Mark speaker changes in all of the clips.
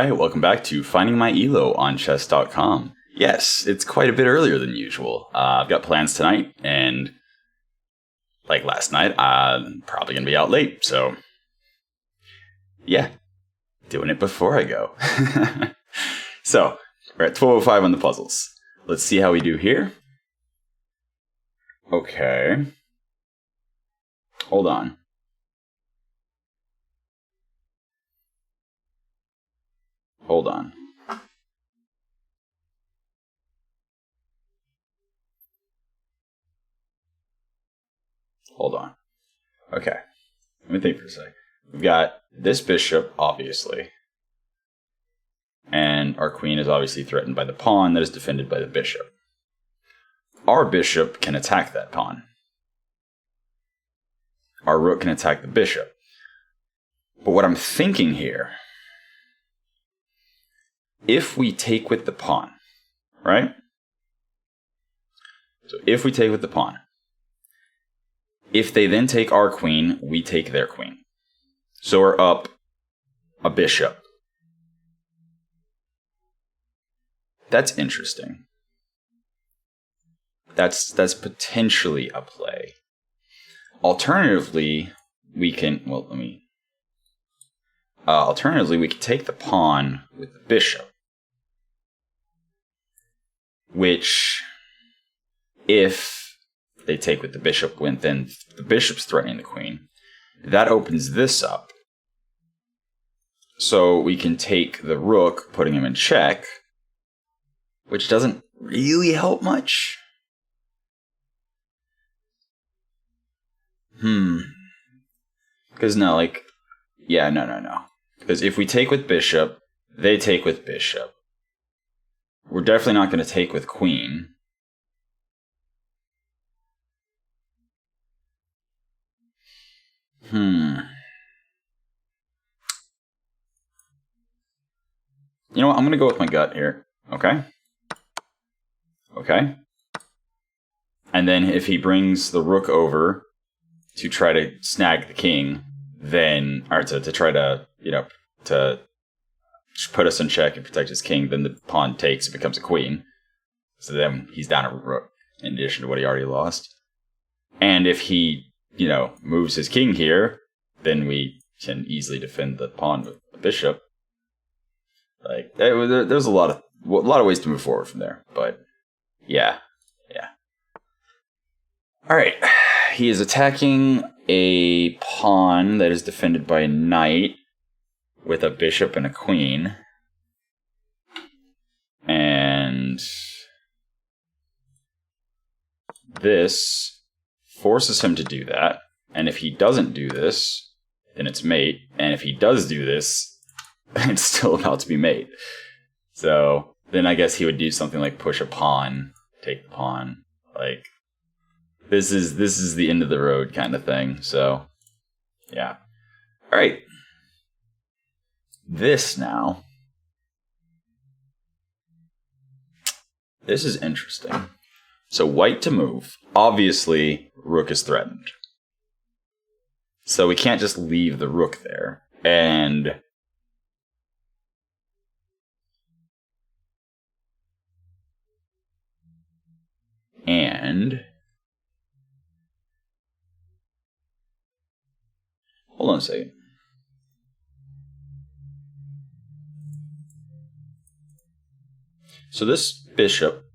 Speaker 1: Hi, welcome back to Finding My ELO on chess.com. Yes, it's quite a bit earlier than usual. I've got plans tonight, and like last night, I'm probably going to be out late, so yeah, doing it before I go. So, we're at 12:05 on the puzzles. Let's see how we do here. Okay. Hold on. Hold on. Hold on. Okay. Let me think for a sec. We've got this bishop, obviously. And our queen is obviously threatened by the pawn that is defended by the bishop. Our bishop can attack that pawn. Our rook can attack the bishop. But what I'm thinking here, if we take with the pawn, right? So if we take with the pawn, if they then take our queen, we take their queen. So we're up a bishop. That's interesting. That's potentially a play. Alternatively, we can, alternatively, we could take the pawn with the bishop. Which, if they take with the bishop, when then the bishop's threatening the queen, that opens this up. So we can take the rook, putting him in check, which doesn't really help much. Because no. Because if we take with bishop, they take with bishop. We're definitely not going to take with queen. You know what? I'm going to go with my gut here. Okay. And then if he brings the rook over to try to snag the king, then, or to try to, to put us in check and protect his king, then the pawn takes and becomes a queen. So then he's down a rook in addition to what he already lost. And if he, moves his king here, then we can easily defend the pawn with the bishop. Like, there's a lot of ways to move forward from there. But yeah. All right. He is attacking a pawn that is defended by a knight with a bishop and a queen. And this forces him to do that. And if he doesn't do this, then it's mate. And if he does do this, it's still about to be mate. So then I guess he would do something like push a pawn, take the pawn. Like, this is the end of the road kind of thing. So, yeah. All right. This now. This is interesting. So white to move. Obviously, rook is threatened. So we can't just leave the rook there. And hold on a second. So this bishop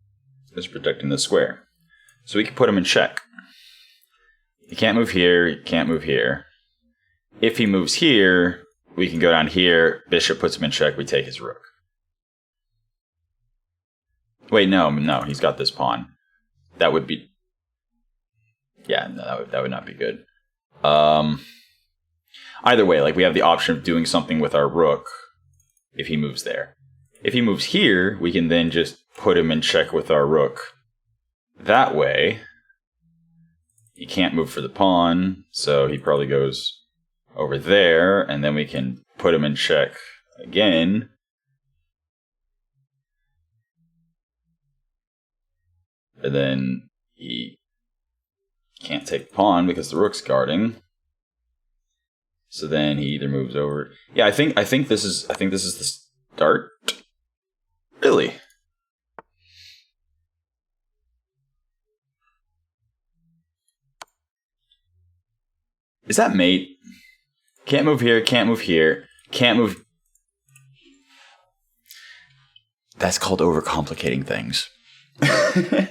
Speaker 1: is protecting the square. So we can put him in check. He can't move here, he can't move here. If he moves here, we can go down here, bishop puts him in check, we take his rook. Wait, no, he's got this pawn. That would be... Yeah, no, that would not be good. Either way, like, we have the option of doing something with our rook if he moves there. If he moves here, we can then just put him in check with our rook. That way, he can't move for the pawn, so he probably goes over there, and then we can put him in check again. And then he can't take the pawn because the rook's guarding. So then he either moves over. Yeah, I think this is the Dart? Really? Is that mate? Can't move here, can't move here, can't move... That's called overcomplicating things. I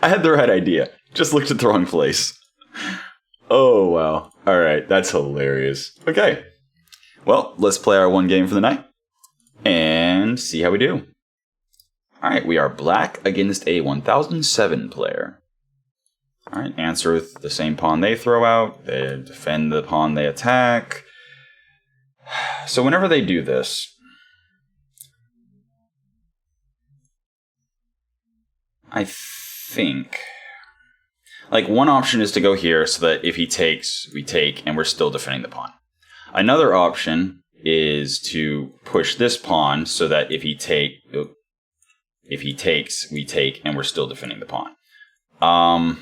Speaker 1: had the right idea. Just looked at the wrong place. Oh, wow. Alright, that's hilarious. Okay. Well, let's play our one game for the night. And see how we do. Alright, we are black against a 1007 player. Alright, answer with the same pawn they throw out. They defend the pawn they attack. So whenever they do this... I think... Like, one option is to go here so that if he takes, we take, and we're still defending the pawn. Another option is to push this pawn so that if he takes, we take, and we're still defending the pawn. I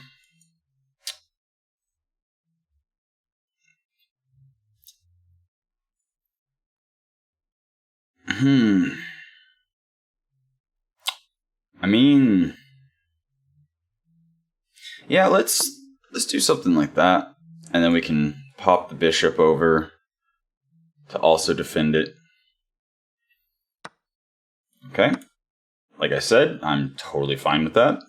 Speaker 1: mean... Yeah, let's do something like that. And then we can pop the bishop over to also defend it. Okay. Like I said, I'm totally fine with that.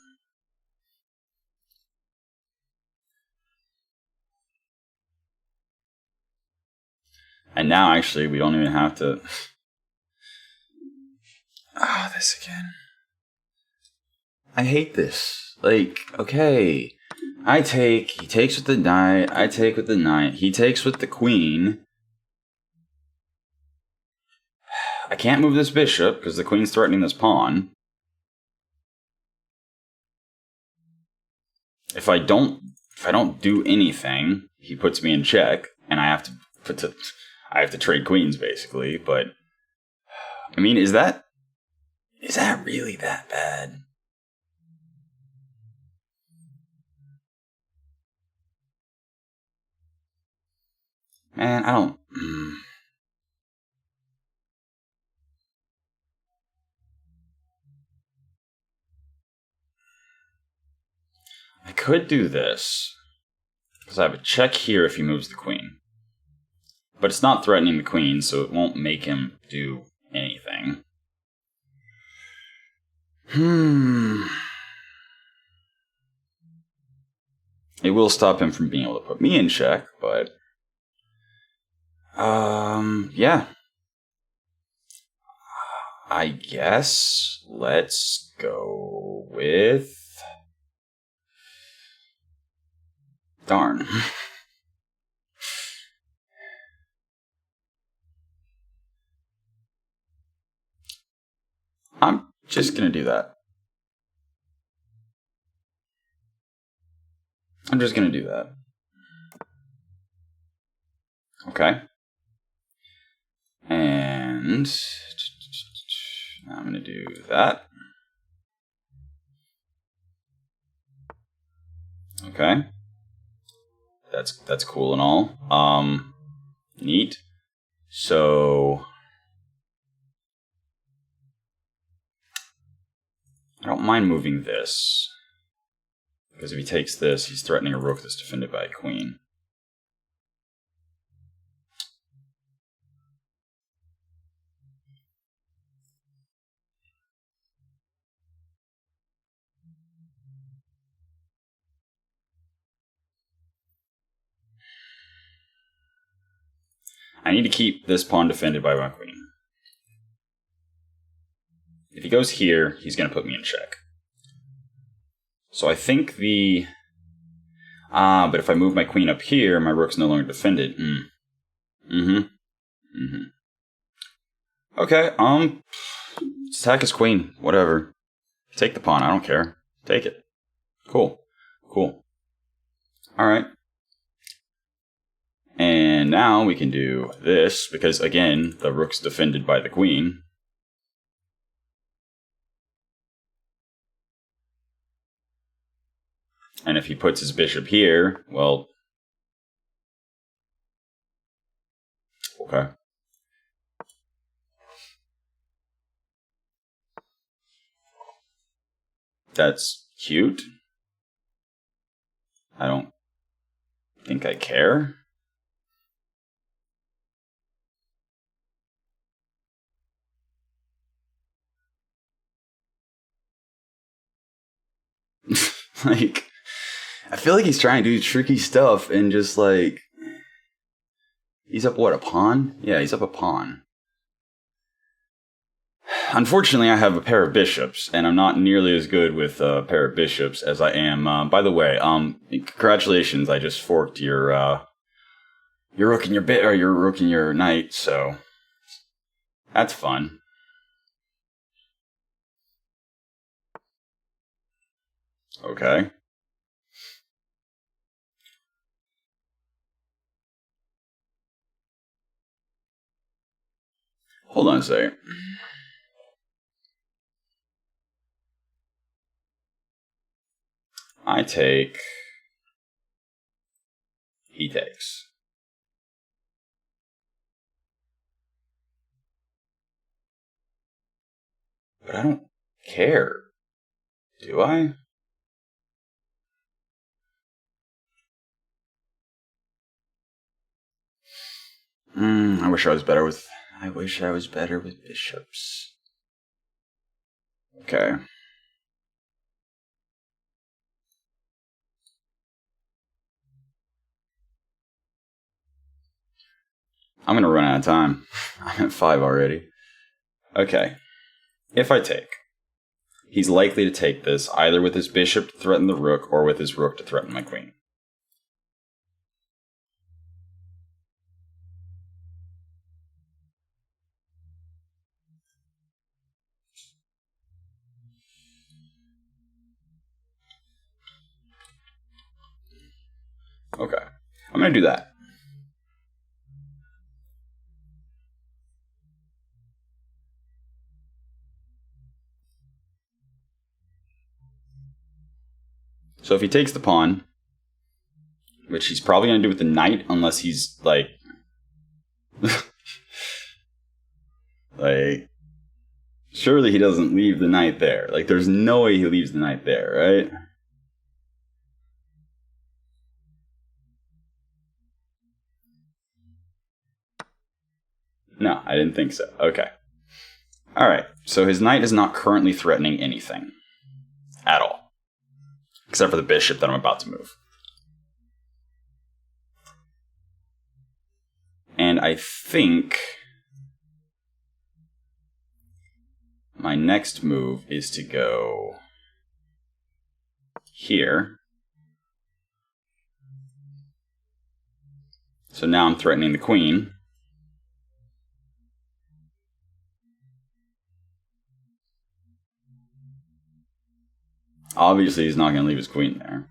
Speaker 1: And now, actually, we don't even have to... Ah, this again. I hate this. Like, okay, I take, he takes with the knight, I take with the knight, he takes with the queen. I can't move this bishop because the queen's threatening this pawn. If I don't do anything, he puts me in check, and I have to trade queens basically. But I mean, is that really that bad? Man, I don't... I could do this, because I have a check here if he moves the queen. But it's not threatening the queen, so it won't make him do anything. It will stop him from being able to put me in check, but... yeah. I guess let's go with... Darn. I'm just gonna do that. I'm just gonna do that. Okay. And now I'm gonna do that. Okay. That's cool and all. Neat. So I don't mind moving this. Because if he takes this, he's threatening a rook that's defended by a queen. I need to keep this pawn defended by my queen. If he goes here, he's going to put me in check. So I think the... but if I move my queen up here, my rook's no longer defended. Okay, attack his queen. Whatever. Take the pawn, I don't care. Take it. Cool. Cool. Alright. And now we can do this, because again, the rook's defended by the queen. And if he puts his bishop here, well... Okay. That's cute. I don't think I care. Like, I feel like he's trying to do tricky stuff and just like... He's up what, a pawn? Yeah, he's up a pawn. Unfortunately, I have a pair of bishops, and I'm not nearly as good with a pair of bishops as I am. By the way, congratulations! I just forked your rook and your rook and your knight, so that's fun. Okay. Hold on a second. I take. He takes. But I don't care. Do I? I wish I was better with bishops. Okay. I'm gonna run out of time. I'm at 5 already. Okay. If I take, he's likely to take this either with his bishop to threaten the rook or with his rook to threaten my queen. Okay. I'm going to do that. So if he takes the pawn, which he's probably going to do with the knight unless he's like... like... Surely he doesn't leave the knight there. Like, there's no way he leaves the knight there, right? No, I didn't think so. Okay. Alright, so his knight is not currently threatening anything. At all. Except for the bishop that I'm about to move. And I think... my next move is to go... here. So now I'm threatening the queen. Obviously, he's not going to leave his queen there.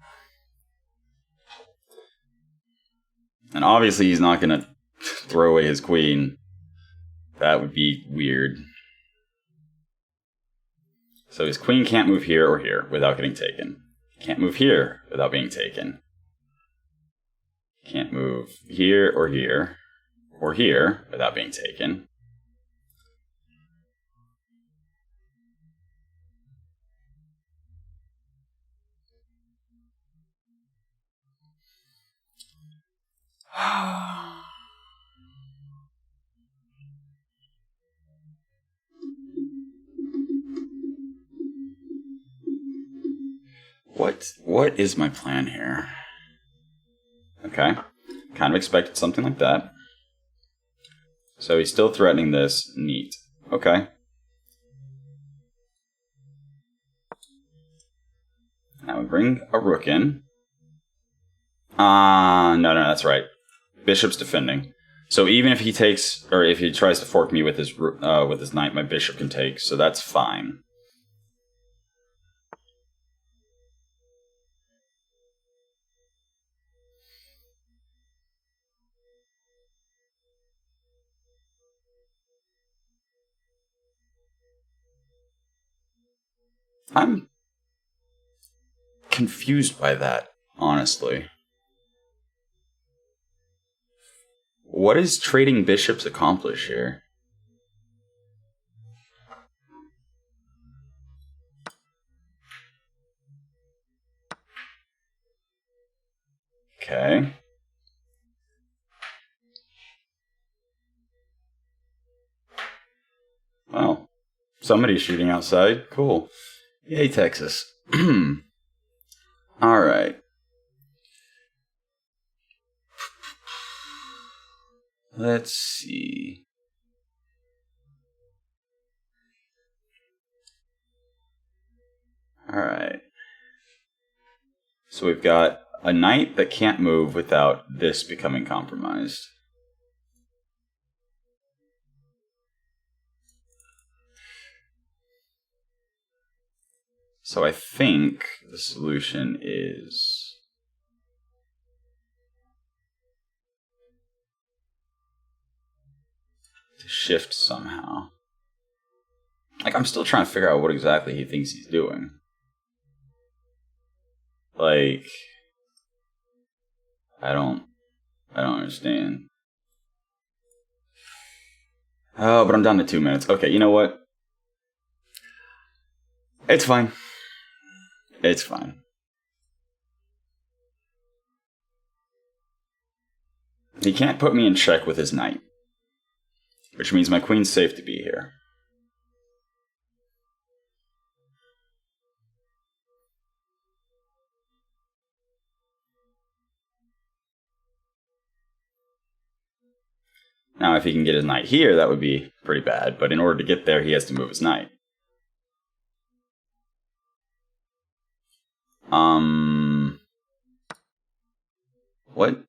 Speaker 1: And obviously, he's not going to throw away his queen. That would be weird. So his queen can't move here or here without getting taken. Can't move here without being taken. Can't move here or here without being taken. What is my plan here? Okay. Kind of expected something like that. So he's still threatening this. Neat. Okay. Now we bring a rook in. No, that's right. Bishop's defending. So even if he takes, or if he tries to fork me with his knight, my bishop can take. So that's fine. I'm confused by that, honestly. What does trading bishops accomplish here? Okay. Well, somebody's shooting outside. Cool. Yay, Texas. All right. Let's see. All right. So we've got a knight that can't move without this becoming compromised. So I think the solution is to shift somehow. Like, I'm still trying to figure out what exactly he thinks he's doing. Like, I don't understand. Oh, but I'm down to 2 minutes. Okay, you know what? It's fine. It's fine. He can't put me in check with his knight, which means my queen's safe to be here. Now, if he can get his knight here, that would be pretty bad, but in order to get there, he has to move his knight. What?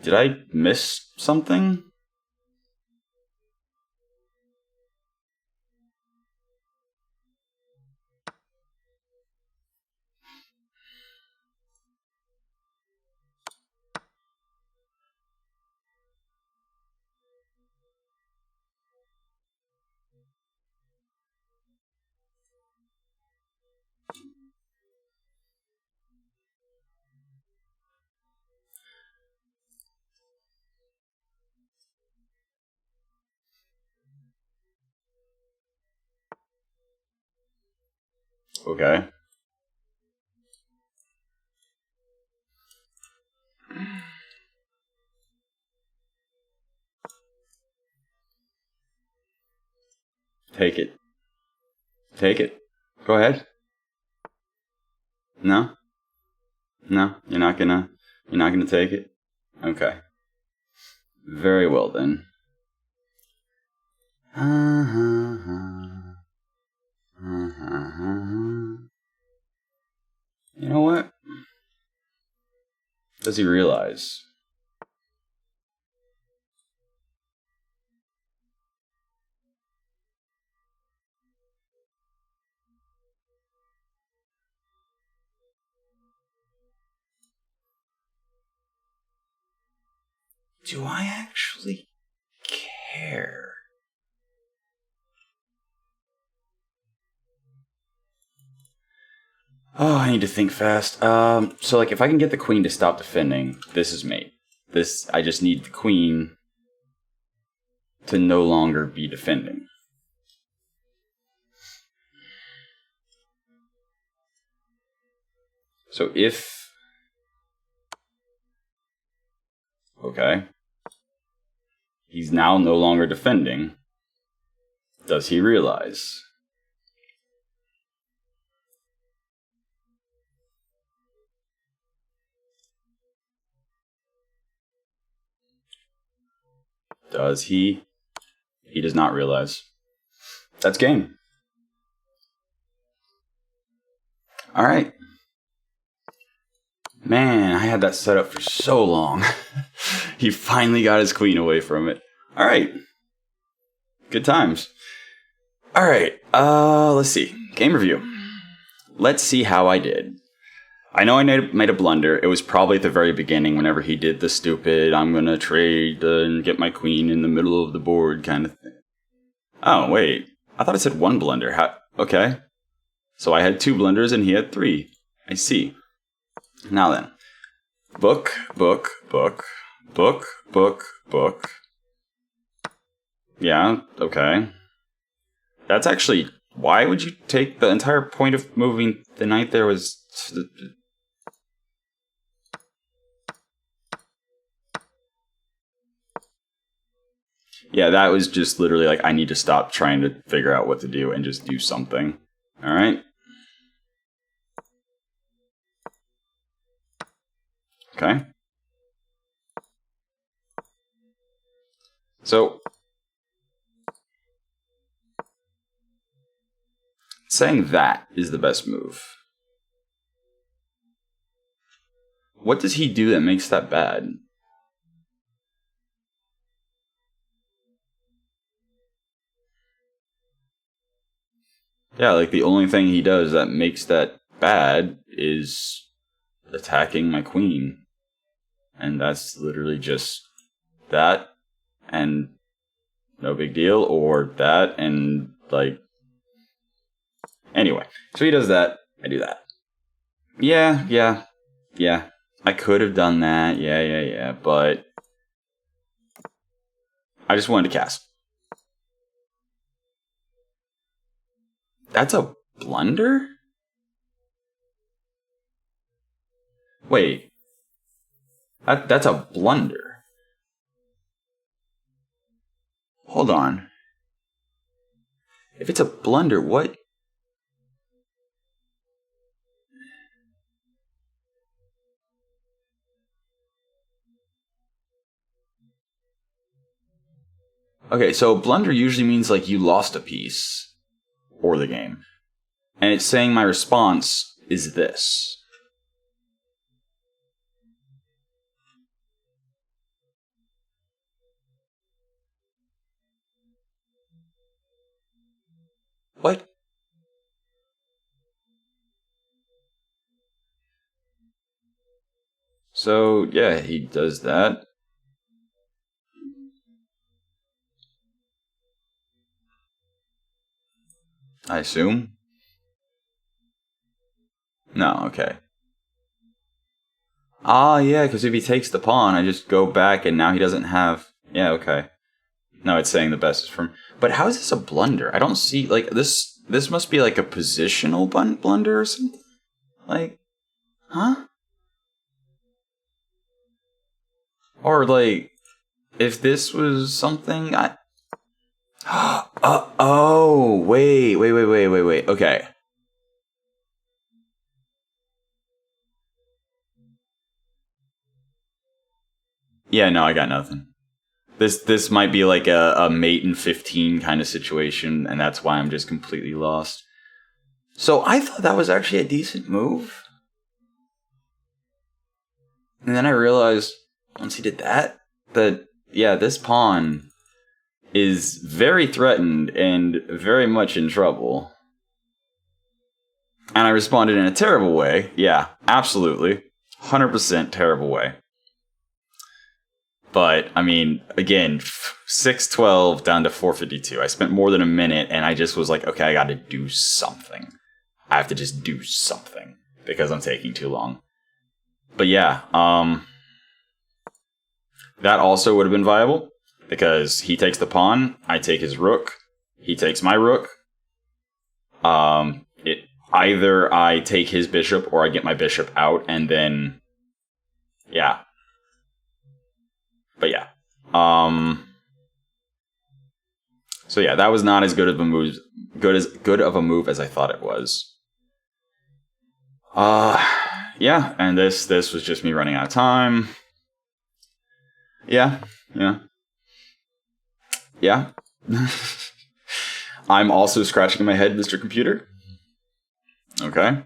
Speaker 1: Did I miss something? Okay. Take it. Take it. Go ahead. No? No? You're not gonna take it? Okay. Very well then. You know what? Does he realize? Do I actually care? Oh, I need to think fast. So like if I can get the queen to stop defending, this is mate. I just need the queen to no longer be defending. So if... Okay. He's now no longer defending. Does he realize? Does he? He does not realize. That's game. All right. Man, I had that set up for so long. He finally got his queen away from it. All right. Good times. All right. Let's see. Game review. Let's see how I did. I know I made a blunder. It was probably at the very beginning whenever he did the stupid, I'm going to trade and get my queen in the middle of the board kind of thing. Oh, wait. I thought it said one blunder. Okay. So I had 2 blunders and he had 3. I see. Now then. Book. Yeah, okay. That's actually why would you take the entire point of moving the knight there was... Yeah, that was just literally like, I need to stop trying to figure out what to do and just do something. Alright. Okay. So, saying that is the best move. What does he do that makes that bad? Yeah, like the only thing he does that makes that bad is attacking my queen. And that's literally just that and no big deal, or that and like... Anyway, so he does that, I do that. Yeah. I could have done that, yeah, but I just wanted to cast. That's a blunder? Wait. That's a blunder. Hold on. If it's a blunder, what? Okay, so blunder usually means like you lost a piece or the game. And it's saying my response is this. What? So, yeah, he does that. I assume? No, okay. Ah, yeah, because if he takes the pawn, I just go back and now he doesn't have... Yeah, okay. No, it's saying the best is from... But how is this a blunder? I don't see... Like, this must be like a positional blunder or something? Like, huh? Or like, if this was something, I... oh, wait. Okay. Yeah, no, I got nothing. This might be like a mate in 15 kind of situation, and that's why I'm just completely lost. So I thought that was actually a decent move. And then I realized, once he did that, yeah, this pawn is very threatened and very much in trouble. And I responded in a terrible way. Yeah, absolutely. 100% terrible way. But, I mean, again, 612 down to 452. I spent more than a minute, and I just was like, okay, I gotta do something. I have to just do something, because I'm taking too long. But yeah, that also would have been viable, because he takes the pawn, I take his rook, he takes my rook. Either I take his bishop, or I get my bishop out, and then... Yeah. But yeah. So yeah, that was not as good of a move, good of a move as I thought it was. Yeah, and this was just me running out of time. Yeah. I'm also scratching my head, Mr. Computer. Okay.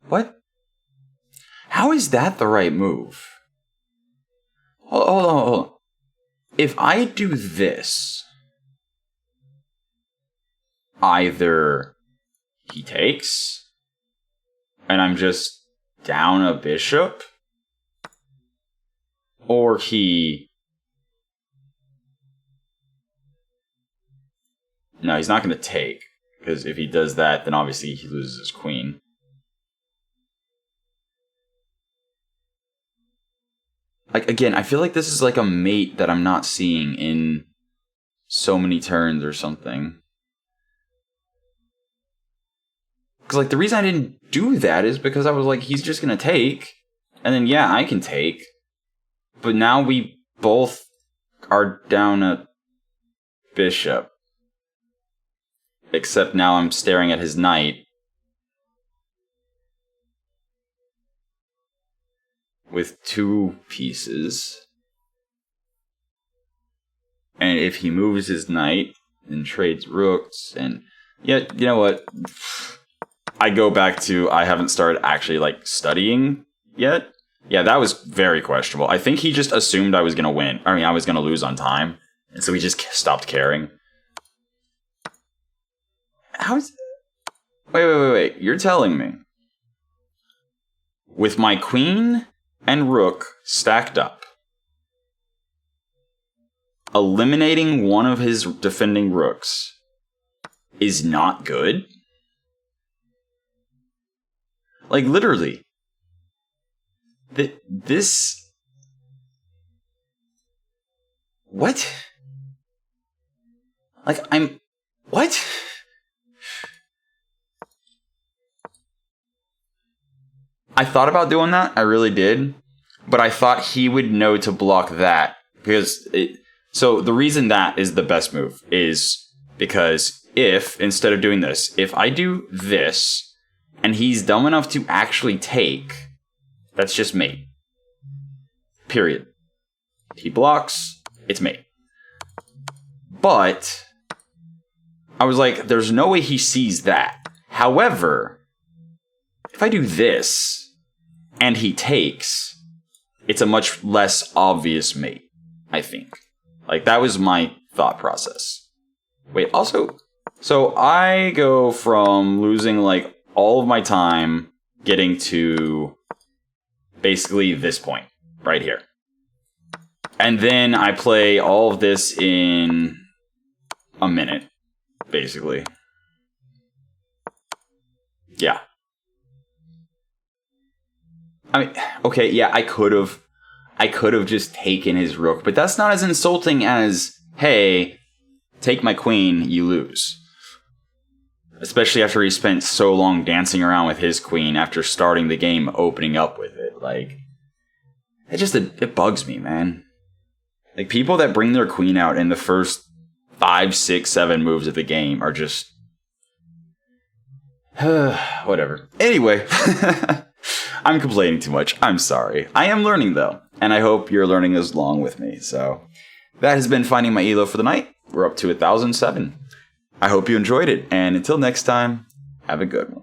Speaker 1: What? How is that the right move? Hold on. If I do this, either he takes, and I'm just down a bishop, or he... No, he's not going to take, because if he does that, then obviously he loses his queen. like, again, I feel like this is like a mate that I'm not seeing in so many turns or something. Because, like, the reason I didn't do that is because I was like, he's just going to take. And then, yeah, I can take. But now we both are down a bishop. Except now I'm staring at his knight. With 2 pieces. And if he moves his knight and trades rooks, and yeah, you know what? I go back to I haven't started actually like studying yet. Yeah, that was very questionable. I think he just assumed I was gonna win. I mean, I was gonna lose on time, and so he just stopped caring. How's? Wait! You're telling me with my queen and rook stacked up, eliminating one of his defending rooks is not good? Like, literally. This... What? Like, what? I thought about doing that. I really did. But I thought he would know to block that. Because so the reason that is the best move is because if, instead of doing this, if I do this, and he's dumb enough to actually take, that's just mate. Period. He blocks, it's mate. But I was like, there's no way he sees that. However, if I do this, and he takes, it's a much less obvious mate, I think. Like, that was my thought process. Wait, also, so I go from losing, like, all of my time getting to basically this point, right here. And then I play all of this in a minute, basically. Yeah. I mean, okay, yeah, I could have just taken his rook, but that's not as insulting as, hey, take my queen, you lose. Especially after he spent so long dancing around with his queen after starting the game opening up with it. Like, it bugs me, man. Like, people that bring their queen out in the first 5, 6, 7 moves of the game are just... whatever. Anyway, I'm complaining too much. I'm sorry. I am learning, though. And I hope you're learning as along with me. So, that has been Finding My ELO for the night. We're up to 1,007. I hope you enjoyed it, and until next time, have a good one.